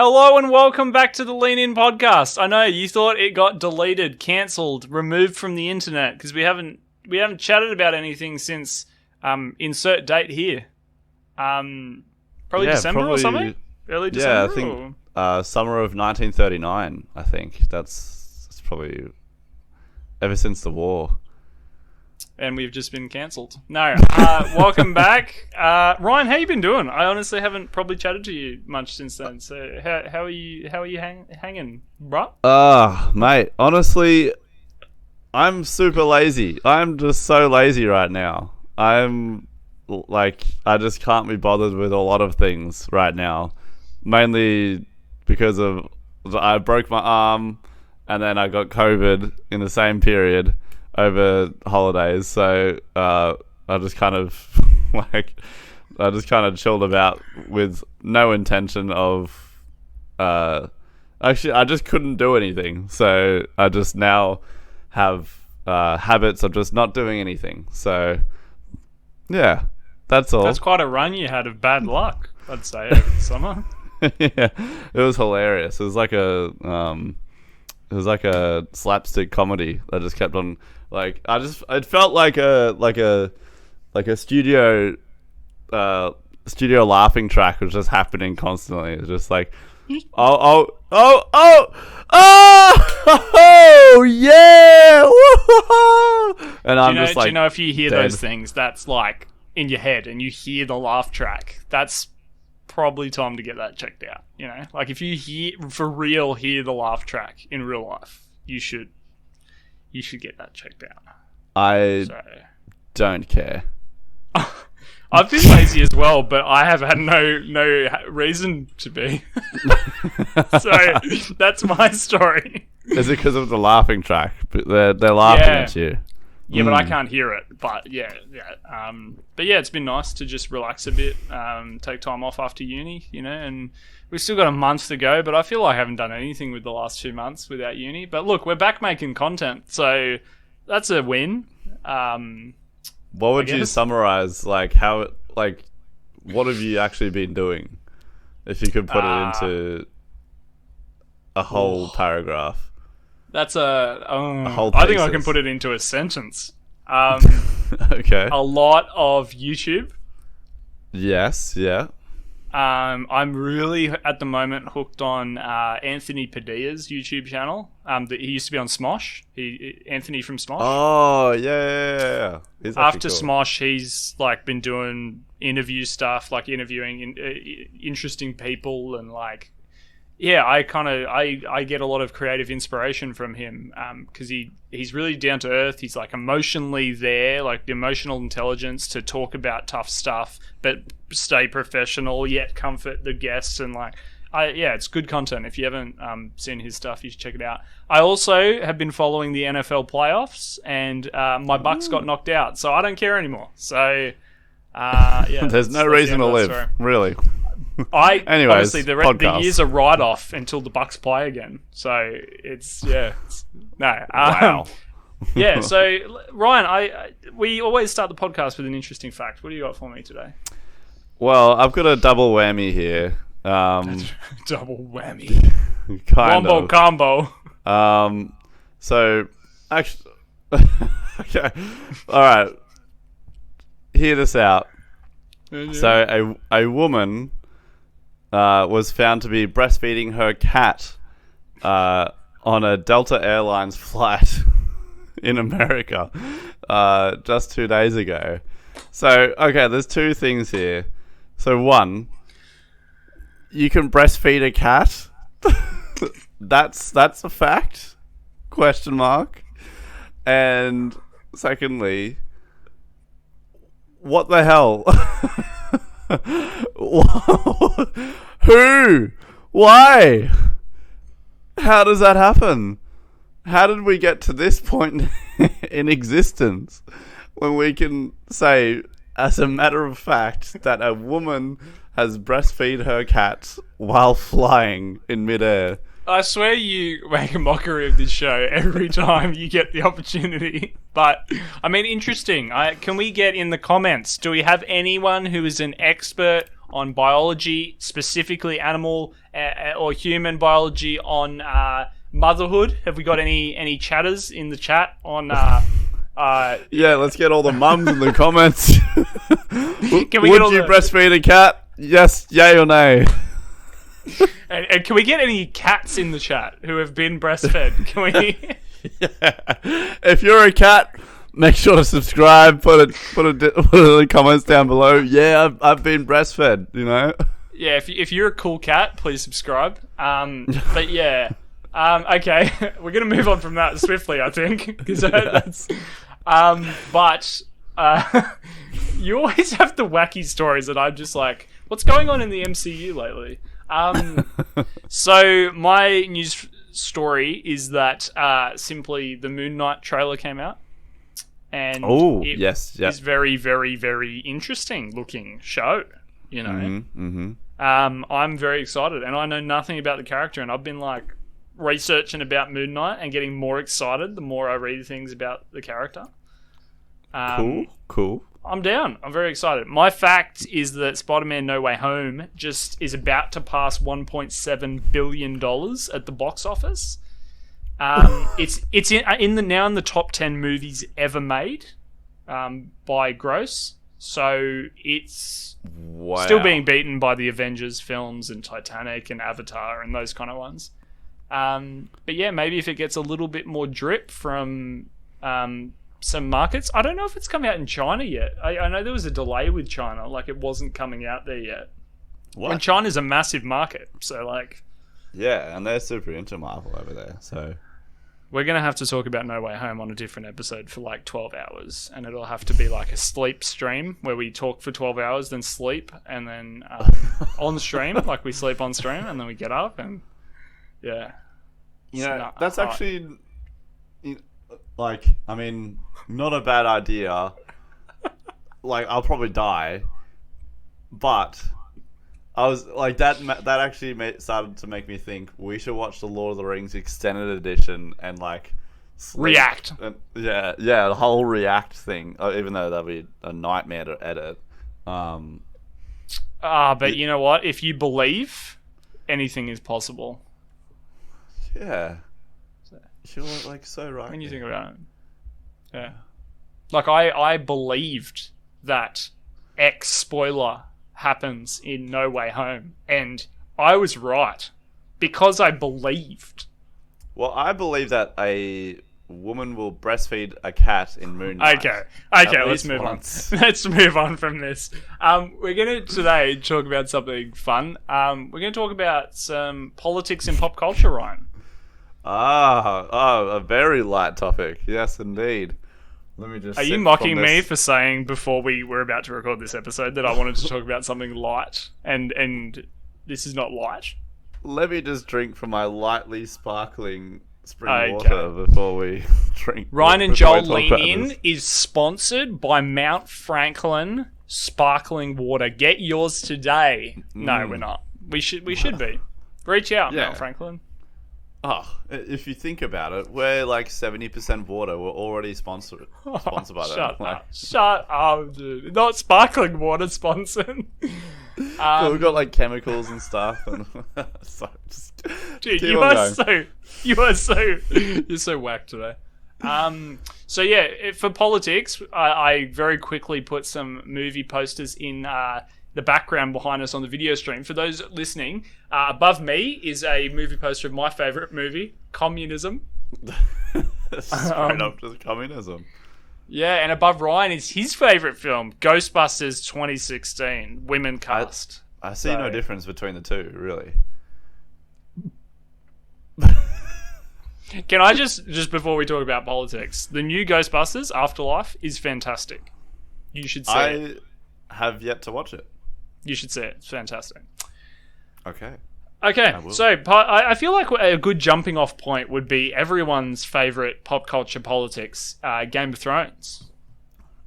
Hello and welcome back to the Lean In podcast. I know you thought it got deleted, cancelled, removed from the internet because we haven't chatted about anything since insert date here. December or something? Early December? Yeah, I think summer of 1939, I think. That's probably ever since the war. And we've just been cancelled. No, welcome back. Ryan, how you been doing? I honestly haven't probably chatted to you much since then. So how are you hanging, bruh? Mate, honestly, I'm super lazy. I'm just so lazy right now. I just can't be bothered with a lot of things right now. Mainly because of I broke my arm and then I got COVID in the same period over holidays, so I just kind of chilled about with no intention of actually I just couldn't do anything, so I just now have habits of just not doing anything. So yeah, that's all. That's quite a run you had of bad luck, I'd say, over the summer. Yeah, it was hilarious. It was like a slapstick comedy that just kept on. It felt like a studio laughing track was just happening constantly. It was just like, oh yeah, woo-hoo-hoo! And I'm just like, do you know if you hear dead. Those things, that's like in your head, and you hear the laugh track, that's probably time to get that checked out. You know, like if you hear the laugh track in real life, you should get that checked out. I don't care. I've been lazy as well, but I have had no reason to be. So that's my story. Is it because of the laughing track? They're laughing at you. Yeah, but I can't hear it. But yeah. But yeah, it's been nice to just relax a bit, take time off after uni, you know, and we've still got a month to go, but I feel like I haven't done anything with the last 2 months without uni. But look, we're back making content, so that's a win. What would you summarize, what have you actually been doing? If you could put it into a whole paragraph. That's a whole thesis. I think I can put it into a sentence. Okay. A lot of YouTube. Yes, yeah. I'm really at the moment hooked on Anthony Padilla's YouTube channel. He used to be on Smosh. Anthony from Smosh. Oh yeah. After cool. Smosh, he's been doing interview stuff, interviewing interesting people, and I get a lot of creative inspiration from him because he's really down to earth. He's emotionally there, the emotional intelligence to talk about tough stuff, but stay professional yet comfort the guests. And it's good content. If you haven't seen his stuff, you should check it out. I also have been following the NFL playoffs, and my Bucks got knocked out, so I don't care anymore. So there's no reason to live, really. Honestly, the year's a write-off until the Bucks play again. So wow. Yeah. So Ryan, we always start the podcast with an interesting fact. What do you got for me today? Well, I've got a double whammy here. Double whammy. Wombo combo. So actually, okay. All right. Hear this out. So a woman was found to be breastfeeding her cat on a Delta Airlines flight in America just 2 days ago. So, okay, there's two things here. So, one, you can breastfeed a cat. That's a fact? Question mark. And secondly, what the hell? Who? Why? How does that happen? How did we get to this point in existence when we can say, as a matter of fact, that a woman has breastfed her cat while flying in midair? I swear you make a mockery of this show every time you get the opportunity. But, I mean, interesting. Can we get in the comments, do we have anyone who is an expert on biology, specifically animal or human biology, on motherhood. Have we got any chatters in the chat on? Yeah, let's get all the mums in the comments. Can we Would get all you the... breastfeed a cat? Yes, yay or nay? And can we get any cats in the chat who have been breastfed? Can we? Yeah. If you're a cat, make sure to subscribe. Put it in the comments down below. Yeah, I've been breastfed. You know. Yeah, if you're a cool cat, please subscribe. But yeah, okay, we're gonna move on from that swiftly, I think, because that's. But you always have the wacky stories, and I'm just like, what's going on in the MCU lately? So my news story is that simply the Moon Knight trailer came out, and is very, very, very interesting looking show. You know, I'm very excited, and I know nothing about the character, and I've been like researching about Moon Knight and getting more excited the more I read things about the character. Cool. I'm down. I'm very excited. My fact is that Spider-Man No Way Home just is about to pass $1.7 billion at the box office. It's in the top 10 movies ever made by gross. So it's still being beaten by the Avengers films and Titanic and Avatar and those kind of ones. But yeah, maybe if it gets a little bit more drip from some markets. I don't know if it's come out in China yet. I know there was a delay with China, like it wasn't coming out there yet. What? And China's a massive market, so like... Yeah, and they're super into Marvel over there, so... We're going to have to talk about No Way Home on a different episode for like 12 hours, and it'll have to be like a sleep stream where we talk for 12 hours, then sleep, and then on stream, like we sleep on stream, and then we get up, and yeah. You know, that's actually... Like, I mean, not a bad idea. Like, I'll probably die, but I was like that actually started to make me think we should watch the Lord of the Rings extended edition and like react. And, yeah, the whole react thing. Even though that'd be a nightmare to edit. But you know what? If you believe, anything is possible. Yeah. You're like so right. When you think about it, yeah. Like I believed that X spoiler happens in No Way Home, and I was right because I believed. Well, I believe that a woman will breastfeed a cat in Moon Knight. Okay, let's move on. Let's move on from this. We're going to today talk about something fun. We're going to talk about some politics and pop culture, Ryan. A very light topic. Yes, indeed. Let me just. Are you mocking me for saying before we were about to record this episode that I wanted to talk about something light, and this is not light? Let me just drink from my lightly sparkling spring water before we drink. Ryan and Joel Lean In is sponsored by Mount Franklin Sparkling Water. Get yours today. No, we're not. We should be. Reach out, Mount Franklin. Oh, if you think about it, we're like 70% water. We're already sponsored by them. Shut up, dude. Not sparkling water sponsored. We've got like chemicals and stuff. And so dude, you're so whack today. So yeah, for politics, I very quickly put some movie posters in the background behind us on the video stream. For those listening, above me is a movie poster of my favorite movie, Communism. Straight up to communism. Yeah, and above Ryan is his favorite film, Ghostbusters 2016, women cast. I see no difference between the two, really. Can I just before we talk about politics, the new Ghostbusters Afterlife is fantastic. You should see it. I have yet to watch it. You should see it. It's fantastic. Okay. So I feel like a good jumping off point would be everyone's favorite pop culture politics, Game of Thrones,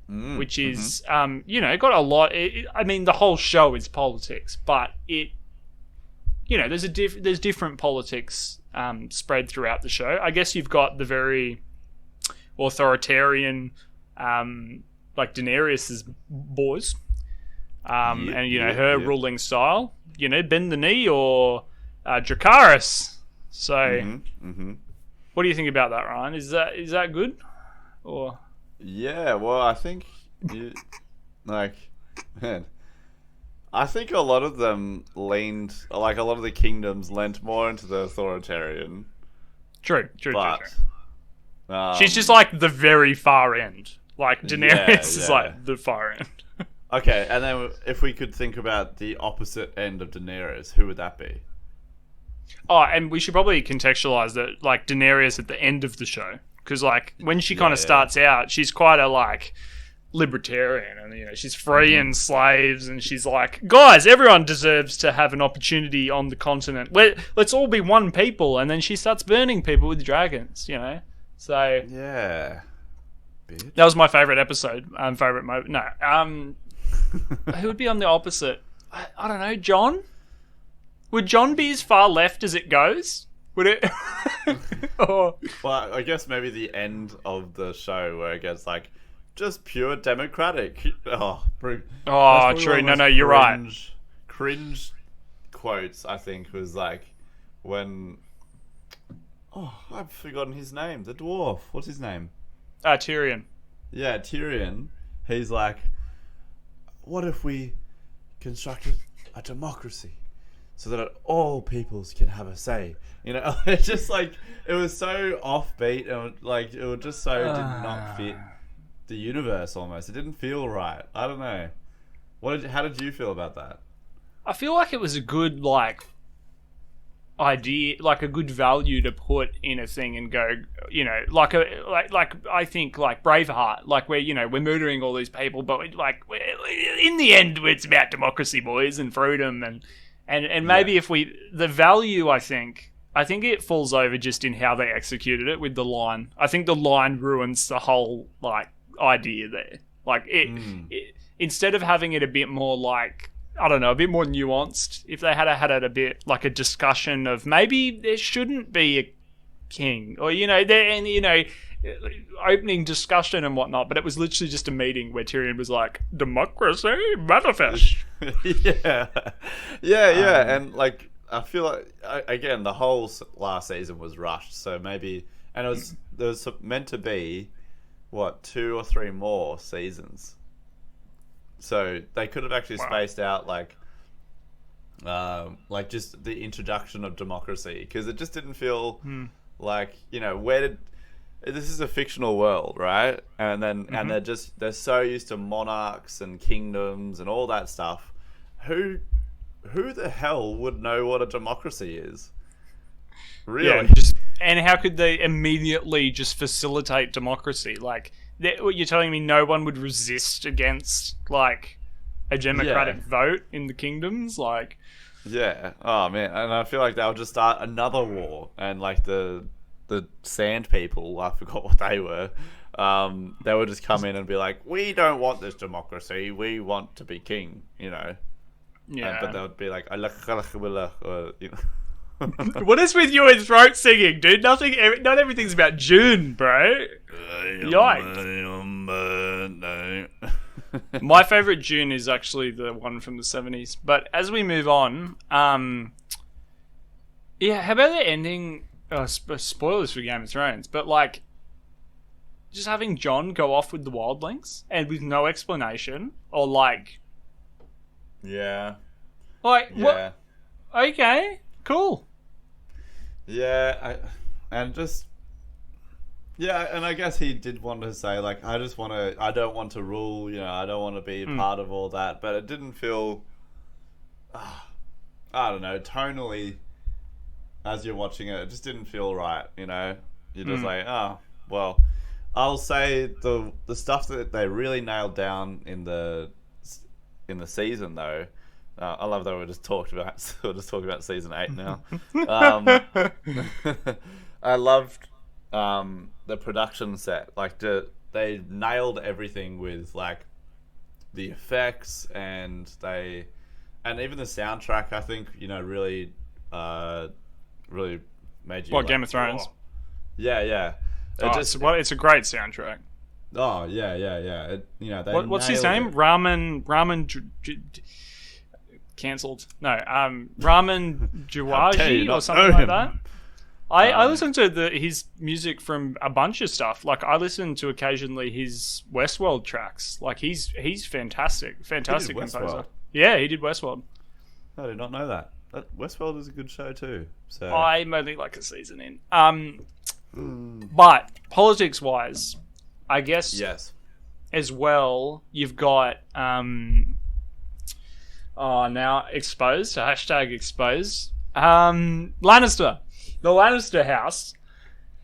which is, got a lot. I mean, the whole show is politics, but there's different politics spread throughout the show. I guess you've got the very authoritarian, like Daenerys' boys. Yep, and yep, her yep. ruling style. Bend the knee or Dracarys. So, what do you think about that, Ryan? Is that good? Or Yeah, well, I think you like, man. I think a lot of them leaned, like a lot of the kingdoms leant more into the authoritarian, true. but She's just like the very far end. Like Daenerys yeah, is yeah. like the far end. Okay, and then if we could think about the opposite end of Daenerys, who would that be? Oh, and we should probably contextualize that, like Daenerys at the end of the show, because like when she kind of starts out, she's quite a like libertarian, and she's freeing slaves, and she's like, guys, everyone deserves to have an opportunity on the continent. Let's all be one people, and then she starts burning people with dragons. So Yeah, bitch. that was my favorite episode. Favorite moment. No, who would be on the opposite? I don't know. John. Would John be as far left as it goes? Would it? Or... Well, I guess maybe the end of the show where it gets like just pure democratic. Oh, true. No, you're right. Cringe quotes, I think, was like when. Oh, I've forgotten his name. The dwarf. What's his name? Tyrion. Yeah, Tyrion. He's like, what if we constructed a democracy so that all peoples can have a say? It's just like, it was so offbeat, and like it would just so did not fit the universe almost. It didn't feel right. I don't know. How did you feel about that? I feel like it was a good like idea, like a good value to put in a thing and go, like I think like Braveheart, like where we're murdering all these people, but in the end it's about democracy, boys, and freedom, and maybe if the value, I think it falls over just in how they executed it with the line. I think the line ruins the whole like idea there. Like it instead of having it a bit more like, I don't know, a bit more nuanced, if they had it a bit like a discussion of maybe there shouldn't be a king, or opening discussion and whatnot, but it was literally just a meeting where Tyrion was like, democracy manifest. yeah, and like I feel like again the whole last season was rushed, so maybe, and there was meant to be 2 or 3 more seasons. So they could have actually spaced out like just the introduction of democracy, because it just didn't feel like this is a fictional world, right? And then and they're so used to monarchs and kingdoms and all that stuff. Who the hell would know what a democracy is? Really? Yeah, and how could they immediately just facilitate democracy? Like, you're telling me no one would resist against like a democratic vote in the kingdoms? Like, yeah. Oh man, and I feel like they'll just start another war, and like the Sand People, I forgot what they were. They would just come in and be like, "We don't want this democracy. We want to be king." Yeah. But they would be like, or, What is with you and throat singing, dude? Not everything's about June, bro. Yikes. My favorite June is actually the one from the 70s. But as we move on, how about the ending? Spoilers for Game of Thrones, but like, just having Jon go off with the wildlings and with no explanation, or like, what? Okay, cool. Yeah, and I guess he did want to say like, I don't want to rule, I don't want to be part of all that, but it didn't feel, I don't know, tonally, as you're watching it just didn't feel right, You're just like, oh, well, I'll say the stuff that they really nailed down in the season though. I love that we're just talking about season 8 now. I loved the production set. Like they nailed everything with like the effects, and even the soundtrack. I think really made you. What, Game of Thrones? Oh. Yeah. It's a great soundtrack. Oh yeah, yeah, yeah. They What's his nailed name? it. Cancelled. No, Ramen How dare you Jawaji or not know something like that. him? I listen to his music from a bunch of stuff. Like I listen to occasionally his Westworld tracks. Like he's fantastic, fantastic composer. Westworld. Yeah, he did Westworld. I did not know that. Westworld is a good show too. So I'm only like a season in. But politics wise, I guess yes, as well, you've got now exposed, hashtag exposed. Lannister. The Lannister house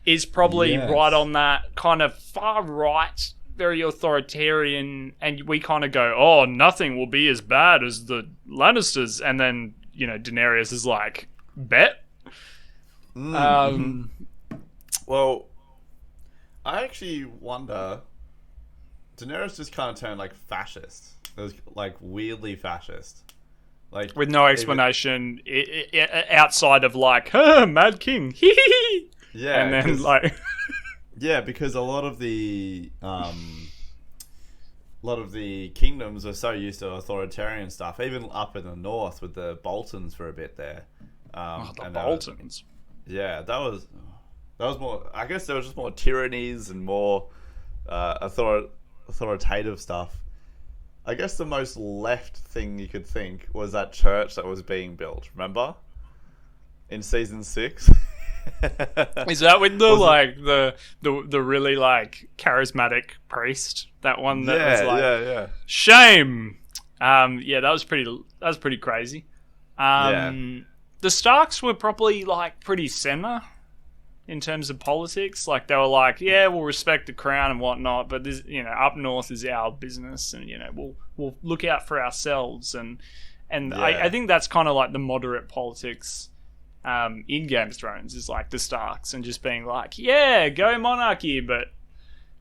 is probably Yes. right on that kind of far right, very authoritarian, and we kind of go, oh, nothing will be as bad as the Lannisters, and then, Daenerys is like, bet. Well, I actually wonder. Daenerys just kind of turned like fascist. It was like weirdly fascist. Like With no explanation outside of like, Mad King, yeah, and then like, yeah, because a lot of the kingdoms are so used to authoritarian stuff, even up in the north with the Boltons for a bit there. the Boltons. Yeah, that was more. I guess there was just more tyrannies and more authoritative stuff. I guess the most left thing you could think was that church that was being built. Remember, in season 6. Is that with the really like charismatic priest? That one that was like, yeah. shame. Yeah, that was pretty crazy. The Starks were probably like pretty center in terms of politics. Like they were like, yeah, we'll respect the crown and whatnot, but this, up north is our business, and we'll look out for ourselves. And Yeah. I think that's kind of like the moderate politics in Game of Thrones is like the Starks and just being like, yeah, go monarchy, but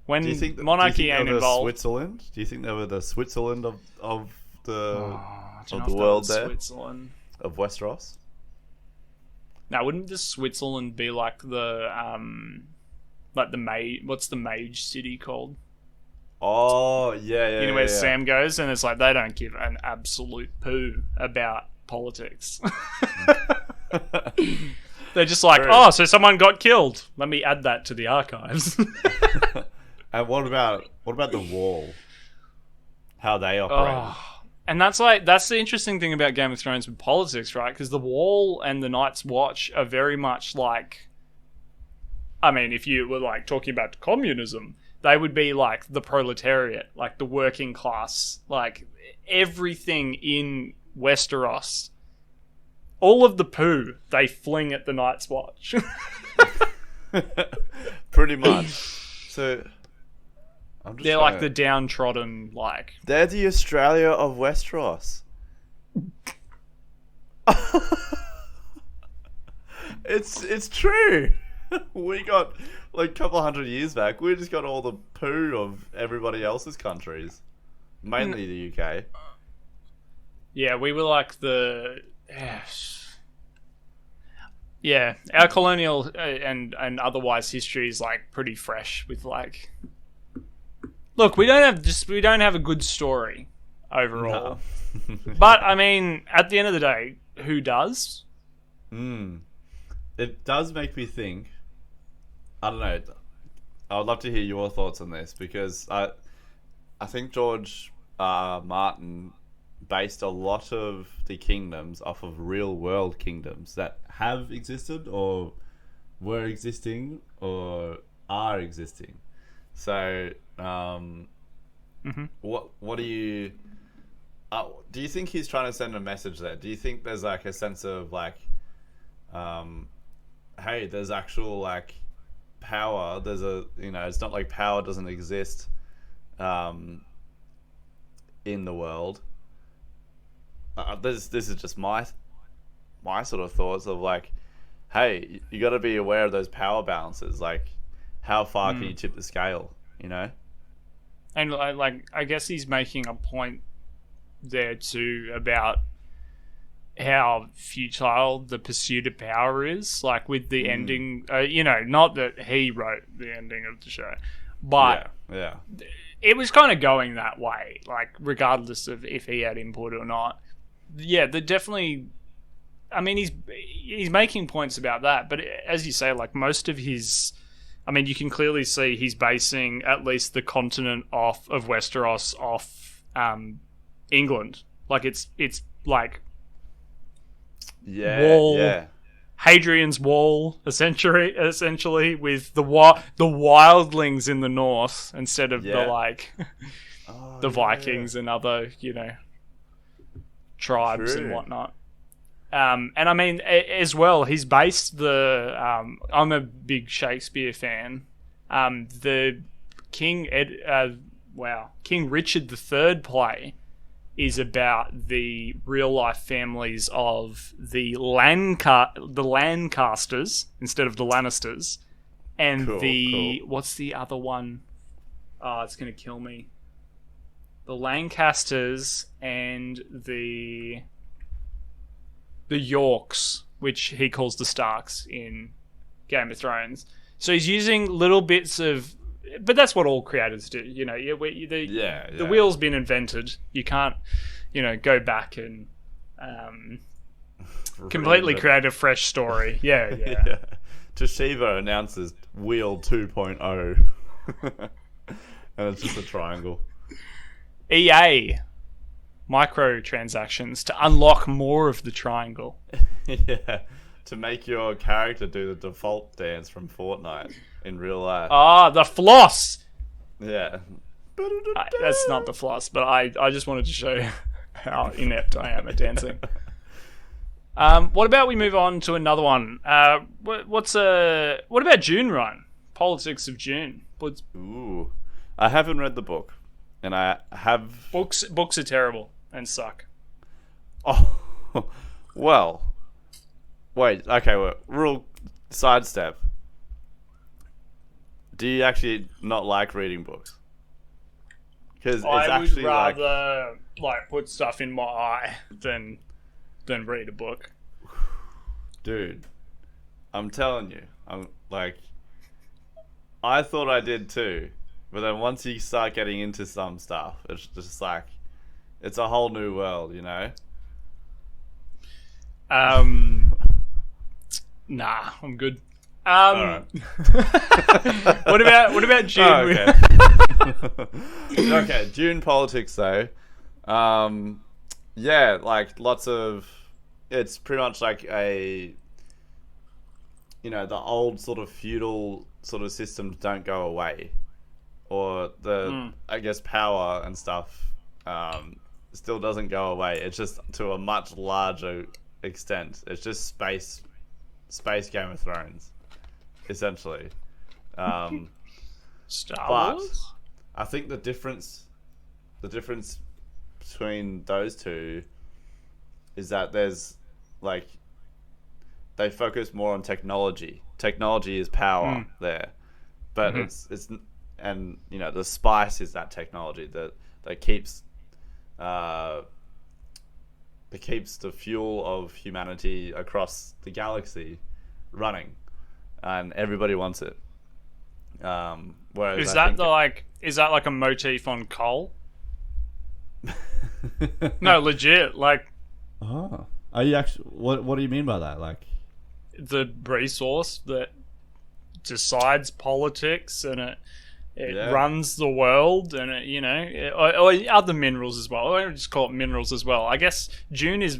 when monarchy ain't involved. Switzerland? Do you think they were the Switzerland of the Do you know the if world that was there Switzerland? of Westeros? Now, wouldn't the Switzerland be like the mage? What's the mage city called? Oh yeah. You know where Sam goes, and it's like they don't give an absolute poo about politics. They're just like, True. oh, so someone got killed. Let me add that to the archives. And what about the Wall? How they operate? And that's the interesting thing about Game of Thrones with politics, right? Because the Wall and the Night's Watch are very much like, I mean, if you were like talking about communism, they would be like the proletariat, like the working class, like everything in Westeros. All of the poo they fling at the Night's Watch. Pretty much. So They're like the downtrodden, like... They're the Australia of Westeros. It's true. We got, like, a couple 100 years back, we just got all the poo of everybody else's countries. Mainly the UK. Yeah, we were like the... Yeah, our colonial and otherwise history is, like, pretty fresh with, like... Look, we don't have a good story overall. No. But I mean, at the end of the day, who does? It does make me think. I don't know. I would love to hear your thoughts on this because I think George Martin based a lot of the kingdoms off of real world kingdoms that have existed or were existing or are existing. So, what do you think he's trying to send a message there? Do you think there's like a sense of like, hey, there's actual like power. There's it's not like power doesn't exist, in the world. This is just my sort of thoughts of like, hey, you got to be aware of those power balances. Like, how far can you tip the scale? You know. And like, I guess he's making a point there too about how futile the pursuit of power is. Like with the ending, not that he wrote the ending of the show, But yeah. it was kind of going that way, like regardless of if he had input or not. Yeah, the definitely. I mean, he's making points about that, but as you say, like most of his, I mean, you can clearly see he's basing at least the continent of Westeros off England. Like it's like wall. Yeah. Hadrian's Wall, essentially, with the wildlings in the north instead of the Vikings and other, tribes and whatnot. And I mean, as well, he's based the. I'm a big Shakespeare fan. The King Richard III play is about the real life families of the Lancasters instead of the Lannisters, and what's the other one? Oh, it's gonna kill me. The Lancasters and the Yorks, which he calls the Starks in Game of Thrones. So he's using little bits of. But that's what all creators do, The wheel's been invented. You can't, go back and completely create a fresh story. Yeah. Toshiba announces Wheel 2.0, and it's just a triangle. EA microtransactions to unlock more of the triangle. Yeah, to make your character do the default dance from Fortnite in real life. Ah, the floss! Yeah. That's not the floss, but I just wanted to show how inept I am at dancing. What about we move on to another one? What about June Run? Politics of June. Ooh. I haven't read the book. And I have... Books are terrible and suck. Oh, well... Wait, okay, real sidestep. Do you actually not like reading books? Because I would rather put stuff in my eye than read a book. Dude, I'm telling you, I thought I did too, but then once you start getting into some stuff, it's just it's a whole new world, Nah, I'm good. Alright. What about June? Oh, okay. Okay, June politics though. Yeah, lots of. It's pretty much like the old sort of feudal sort of systems don't go away, or I guess power and stuff still doesn't go away. It's just to a much larger extent. It's just space Game of Thrones, essentially. Star Wars? I think the difference between those two is that there's they focus more on technology. Technology is power there, but it's and the spice is that technology that keeps the fuel of humanity across the galaxy running, and everybody wants it. Whereas is that like a motif on coal? No, legit. Are you actually? What do you mean by that? The resource that decides politics and it runs the world, and or other minerals as well. I don't just call it minerals as well. I guess June is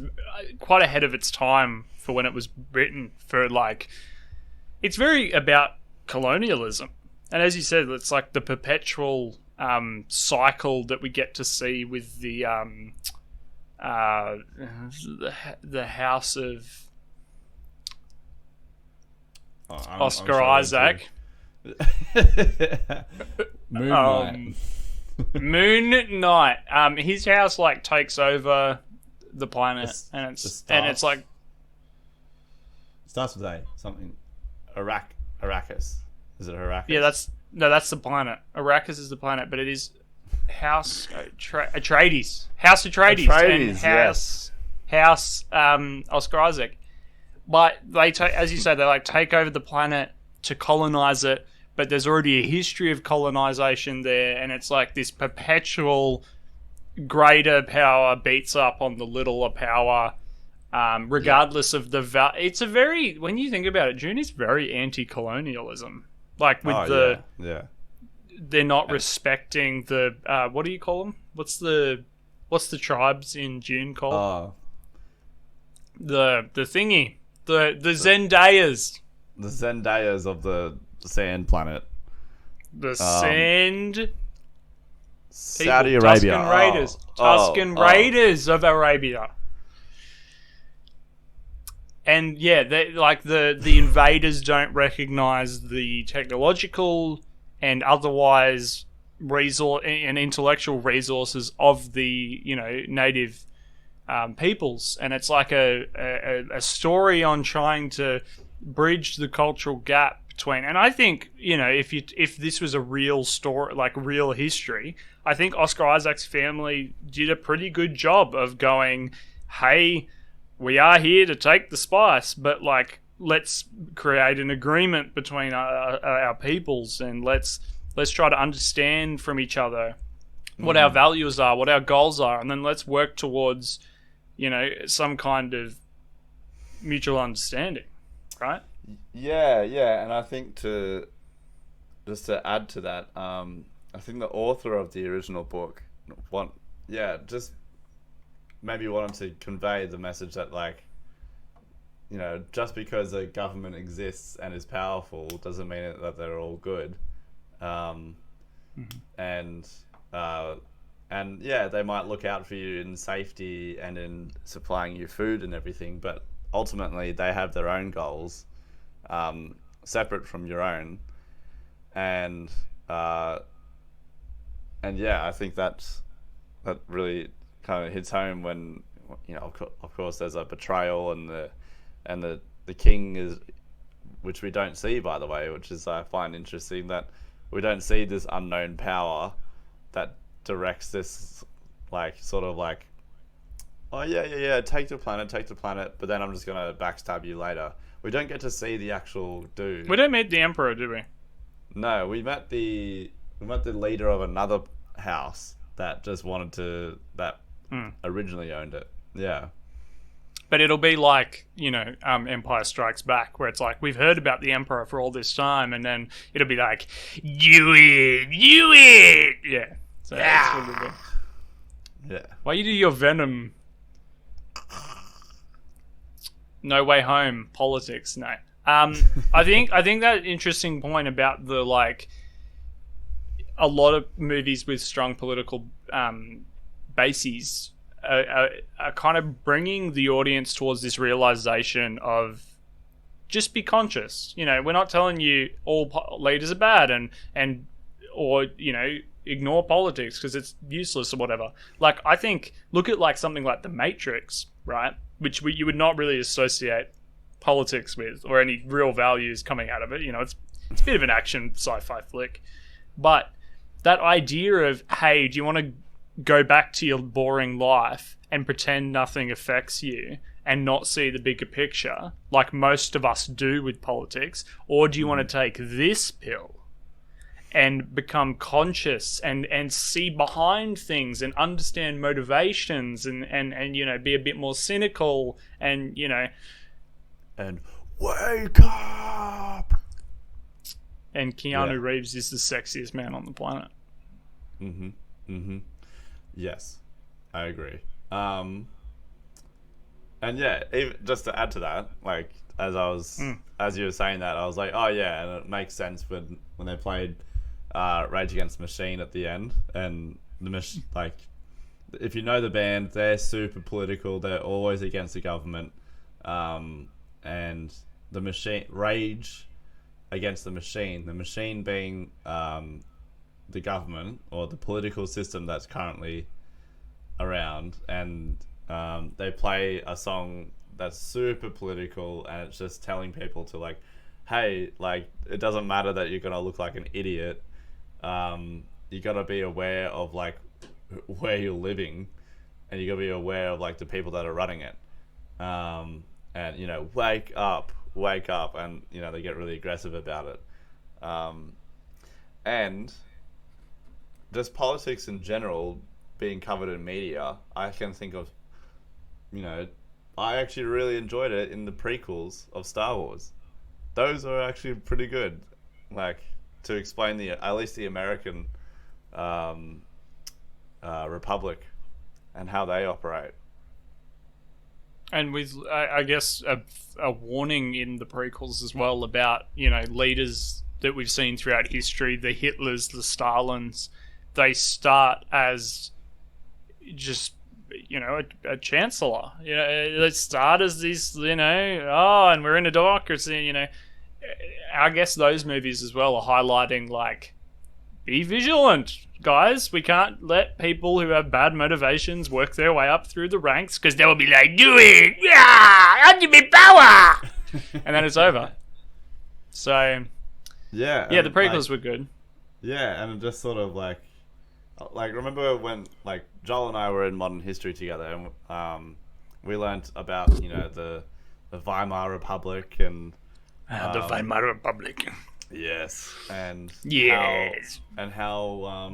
quite ahead of its time for when it was written. It's very about colonialism, and as you said, it's like the perpetual cycle that we get to see with the house of Oscar Isaac. Moon Knight. Moon Knight. His house takes over the planet, and it's like starts with A something. Arrakis. Is it Arrakis? Yeah, that's the planet. Arrakis is the planet, but it is House Atreides. House Atreides. And House Oscar Isaac. But they as you say, they take over the planet to colonize it, but there's already a history of colonization there, and it's like this perpetual greater power beats up on the littler power, regardless of the it's a very, when you think about it, Dune is very anti-colonialism, like with they're not respecting the what do you call them? What's the tribes in Dune called? The thingy, the Zendayas. The Zendayas of the Sand Planet. The Sand. Saudi Arabia. Tuscan Raiders. Tuscan Raiders of Arabia. And yeah, they, like the invaders don't recognize the technological and otherwise resource and intellectual resources of the native peoples, and it's like a story on trying to bridge the cultural gap between. And I think if this was a real story, like real history, I think Oscar Isaac's family did a pretty good job of going, hey, we are here to take the spice, but like let's create an agreement between our peoples, and let's try to understand from each other what our values are, what our goals are, and then let's work towards some kind of mutual understanding, right? Yeah, and I think to add to that, I think the author of the original book just maybe wanted to convey the message that, like, just because a government exists and is powerful doesn't mean that they're all good. And they might look out for you in safety and in supplying you food and everything, but ultimately they have their own goals, separate from your own. And I think that really kind of hits home when of course there's a betrayal, and the king is, which we don't see, by the way, which is, I find interesting, that we don't see this unknown power that directs this, like, sort of like, oh yeah, take the planet, but then I'm just gonna backstab you later. We don't get to see the actual dude. We don't meet the emperor, do we? No, we met the leader of another house that just wanted to, that originally owned it. Yeah. But it'll be like, Empire Strikes Back, where it's like, we've heard about the Emperor for all this time, and then it'll be like, you it! Yeah. So that's what it'll be. Yeah. Why you do your Venom? No Way Home politics, no. I think that interesting point about the, like, a lot of movies with strong political bases are kind of bringing the audience towards this realization of just be conscious. We're not telling you all leaders are bad or ignore politics because it's useless or whatever. Like, I think, look at like something like The Matrix, right? Which you would not really associate politics with or any real values coming out of it. It's a bit of an action sci-fi flick, but that idea of, hey, do you want to go back to your boring life and pretend nothing affects you and not see the bigger picture like most of us do with politics? Or do you want to take this pill and become conscious and see behind things and understand motivations and be a bit more cynical and wake up? And Keanu Reeves is the sexiest man on the planet. Yes, I agree. And yeah, even just to add to that, like, as you were saying that, I was like, oh yeah, and it makes sense when they played Rage Against the Machine at the end, and like, if you know the band, they're super political. They're always against the government, and the machine, Rage Against the machine being the government or the political system that's currently around, and they play a song that's super political, and it's just telling people to, like, hey, like, it doesn't matter that you're gonna look like an idiot. You gotta be aware of, like, where you're living, and you gotta be aware of, like, the people that are running it, and wake up, and they get really aggressive about it. and just politics in general being covered in media, I can think of, I actually really enjoyed it in the prequels of Star Wars. Those are actually pretty good, like to explain at least the American Republic and how they operate. And with, I guess, a warning in the prequels as well about, leaders that we've seen throughout history, the Hitlers, the Stalins, they start as just, a chancellor. They start as this, and we're in a democracy, I guess those movies as well are highlighting, like, be vigilant, guys. We can't let people who have bad motivations work their way up through the ranks, because they will be like, do it! Yeah! Ultimate power! And then it's over. So, yeah, the prequels were good. Yeah, and just sort of like remember when like Joel and I were in modern history together, and we learnt about the Weimar Republic and the Weimar Republic. Yes, and yes, how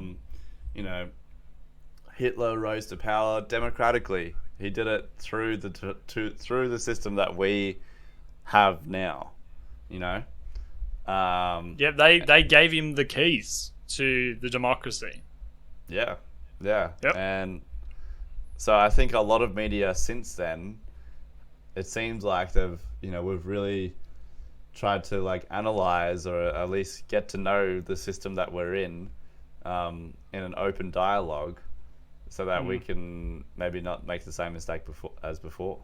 Hitler rose to power democratically. He did it through the system that we have now. They gave him the keys to the democracy. Yeah. Yep. And so I think a lot of media since then, it seems like we've really tried to like analyze or at least get to know the system that we're in an open dialogue, so that we can maybe not make the same mistake as before.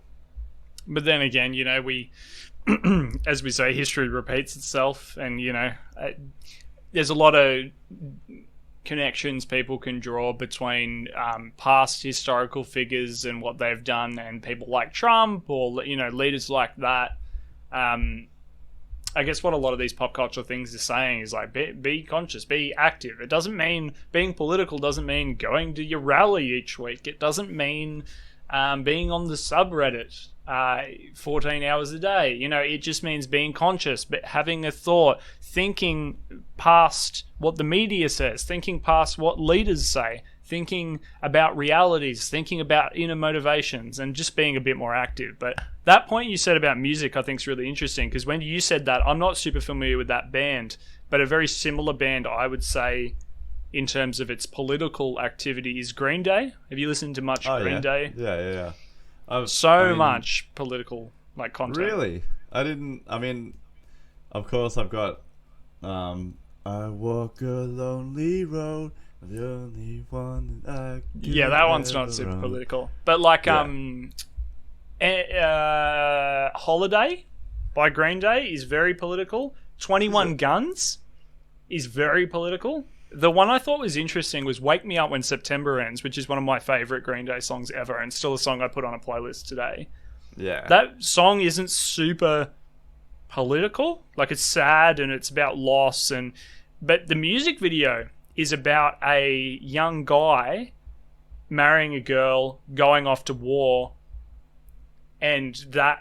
But then again, we, as we say, history repeats itself, and there's a lot of connections people can draw between past historical figures and what they've done, and people like Trump or leaders like that. I guess what a lot of these pop culture things are saying is like, be conscious, be active. It doesn't mean being political. Doesn't mean going to your rally each week. It doesn't mean being on the subreddit 14 hours a day. It just means being conscious, but having a thought, thinking past what the media says, thinking past what leaders say, thinking about realities, thinking about inner motivations, and just being a bit more active. But that point you said about music, I think is really interesting, because when you said that, I'm not super familiar with that band, but a very similar band, I would say, in terms of its political activity, is Green Day. Have you listened to much Green Day? Yeah. Much political content. Really? I didn't. I mean, of course, I've got. I walk a lonely road, the only one that I. Yeah, that one's not super political, but Holiday by Green Day is very political. 21 Guns is very political. The one I thought was interesting was Wake Me Up When September Ends, which is one of my favourite Green Day songs ever, and still a song I put on a playlist today. Yeah. That song isn't super political. Like, it's sad and it's about loss, but the music video is about a young guy marrying a girl, going off to war, and that,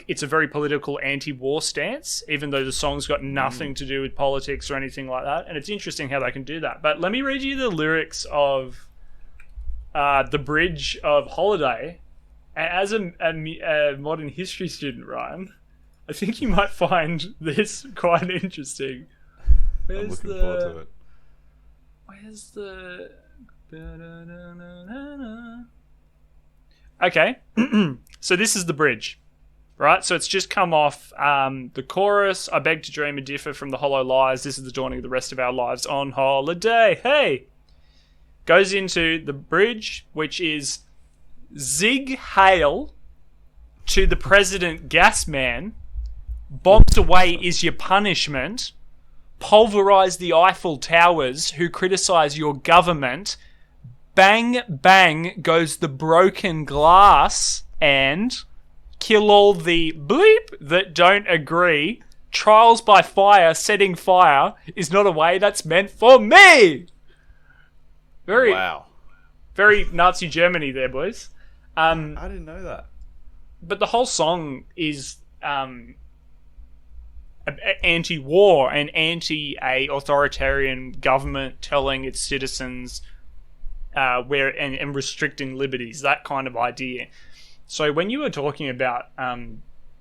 it's a very political anti-war stance, even though the song's got nothing to do with politics or anything like that. And it's interesting how they can do that. But let me read you the lyrics of the bridge of Holiday. As a modern history student, Ryan, I think you might find this quite interesting. I'm looking forward to it. Where's the... Okay, so this is the bridge, right? So it's just come off the chorus. I beg to dream and differ from the hollow lies. This is the dawning of the rest of our lives on holiday. Hey! Goes into the bridge, which is Zig Hail to the President Gasman. Bombs away is your punishment. Pulverize the Eiffel Towers who criticize your government. Bang, bang goes the broken glass, and kill all the bleep that don't agree. Trials by fire, setting fire is not a way that's meant for me. Wow. Very Nazi Germany there, boys. I didn't know that. But the whole song is anti-war and anti-a authoritarian government telling its citizens where and restricting liberties, that kind of idea. So when you were talking about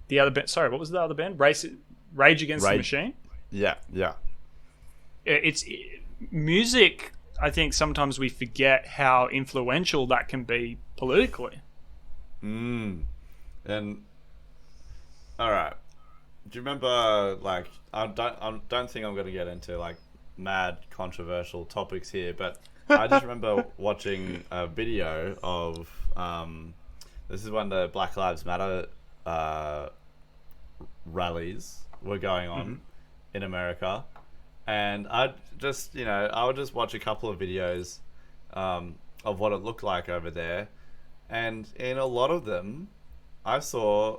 the other band, sorry, what was the other band? Rage Against the Machine? Yeah. It's music. I think sometimes we forget how influential that can be politically. And all right, do you remember? Like, I don't think I'm going to get into like mad controversial topics here, but I just remember watching a video of this is when the Black Lives Matter rallies were going on in America, and I would just watch a couple of videos of what it looked like over there, and in a lot of them, I saw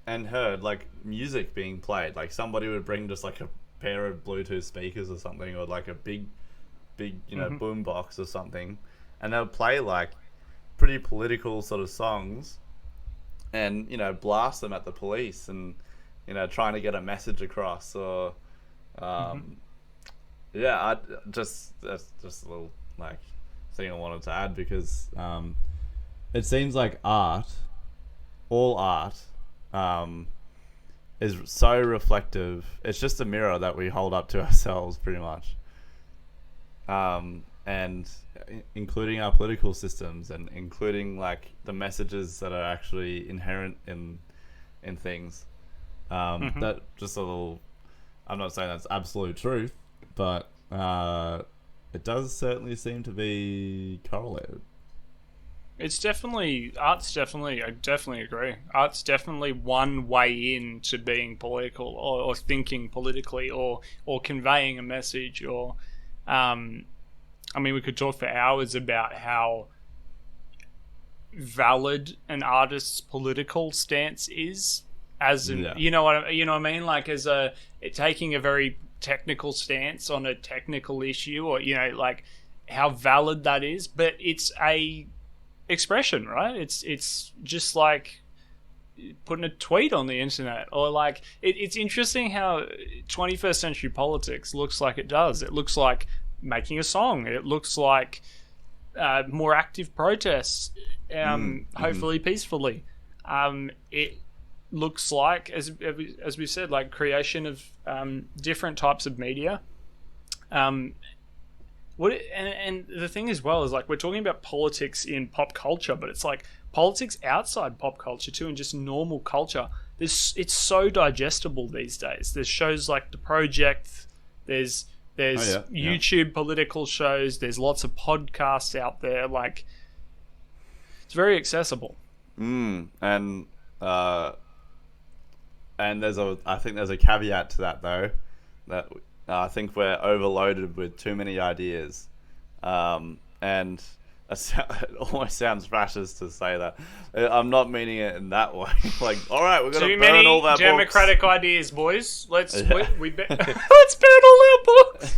and heard like music being played. Like somebody would bring just like a pair of Bluetooth speakers or something, or like a big boom box or something, and they'll play like pretty political sort of songs, and blast them at the police, and trying to get a message across, or that's just a little like thing I wanted to add, because It seems like all art, is so reflective. It's just a mirror that we hold up to ourselves, pretty much. And including our political systems, and including like the messages that are actually inherent in things. That just a little. I'm not saying that's absolute truth, but it does certainly seem to be correlated. I definitely agree. Art's definitely one way into being political, or thinking politically, or conveying a message, or we could talk for hours about how valid an artist's political stance is, you know what I mean, like as taking a very technical stance on a technical issue, or like how valid that is, but it's a expression, right? It's just like putting a tweet on the internet, or like it's interesting how 21st century politics looks like it does. It looks like making a song. It looks like more active protests, hopefully peacefully. It looks like, as we said, like creation of different types of media. And the thing as well is, like, we're talking about politics in pop culture, but it's like politics outside pop culture too, and just normal culture. It's so digestible these days. There's shows like The Project. There's YouTube political shows. There's lots of podcasts out there. Like, it's very accessible. And I think there's a caveat to that, though, that I think we're overloaded with too many ideas, and it almost sounds fascist to say that. I'm not meaning it in that way. Like, all right, we're gonna burn all our democratic books. ideas, boys. Let's burn all our books.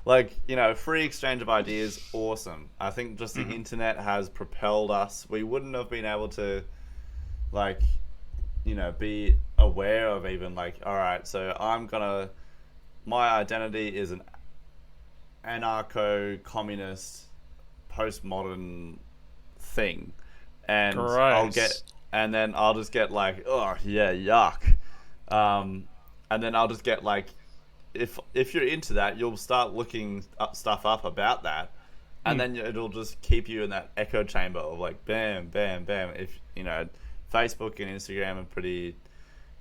Like, free exchange of ideas, awesome. I think just the internet has propelled us. We wouldn't have been able to, like, be aware of even like, all right, so my identity is an anarcho-communist postmodern thing, and I'll just get like, oh yeah, yuck, and then I'll just get like, if you're into that, you'll start looking up stuff up about that, and then it'll just keep you in that echo chamber of like, bam, bam, bam. If Facebook and Instagram are pretty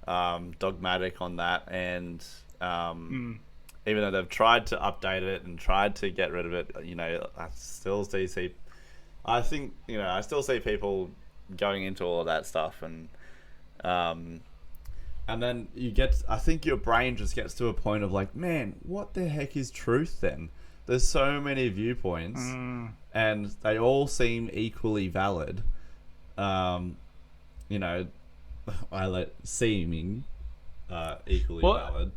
dogmatic on that, and even though they've tried to update it and tried to get rid of it, I still see people going into all of that stuff, and then I think your brain just gets to a point of like, man, what the heck is truth then? There's so many viewpoints, and they all seem equally valid. Seeming equally valid.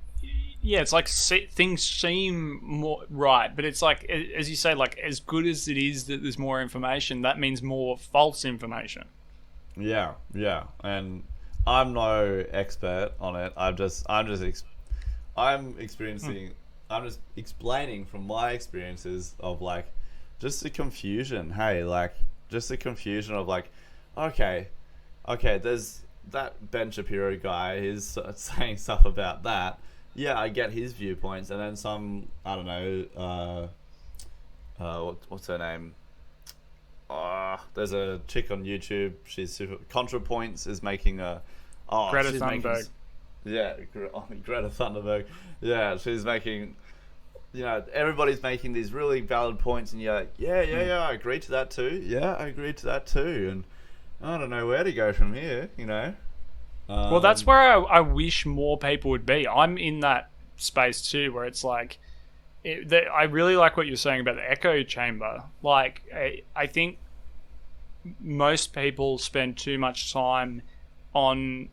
Yeah, it's like things seem more right, but it's like, as you say, like, as good as it is that there's more information, that means more false information. Yeah, and I'm no expert on it. I'm experiencing. I'm just explaining from my experiences of like, just the confusion. Hey, like, just the confusion of like, okay, there's that Ben Shapiro guy. He's saying stuff about that. Yeah, I get his viewpoints, and then some. I don't know. What's her name? There's a chick on YouTube. She's super. ContraPoints is making a. Greta she's Thunberg. Greta Thunberg. Yeah, she's making. Everybody's making these really valid points, and you're like, yeah, I agree to that too. Yeah, I agree to that too, and I don't know where to go from here. Well, that's where I wish more people would be. I'm in that space too, where it's like, I really like what you're saying about the echo chamber. Like, I think most people spend too much time on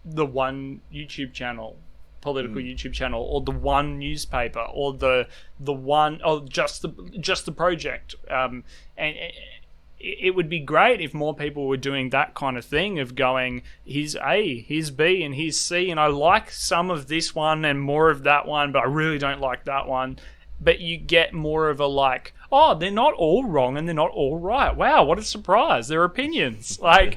the one YouTube channel, political YouTube channel, or the one newspaper, or the one, or just the project. And it would be great if more people were doing that kind of thing of going, here's A, here's B, and here's C, and I like some of this one and more of that one, but I really don't like that one. But you get more of a like, oh, they're not all wrong and they're not all right. Wow, what a surprise. Their opinions. Like,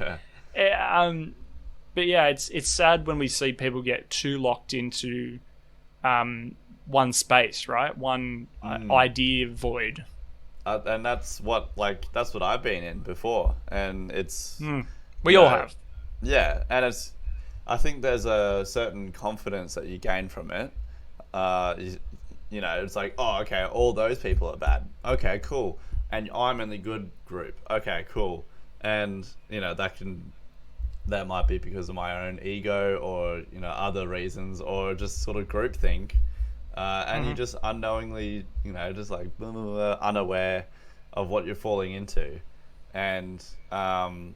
but yeah, it's sad when we see people get too locked into one space, right? One idea void. And that's what I've been in before, and it's we all have. Yeah, and I think there's a certain confidence that you gain from it. It's like, oh, okay, all those people are bad. Okay, cool, and I'm in the good group. Okay, cool, and that might be because of my own ego, or other reasons, or just sort of groupthink. And you just unknowingly, just like unaware of what you're falling into, and then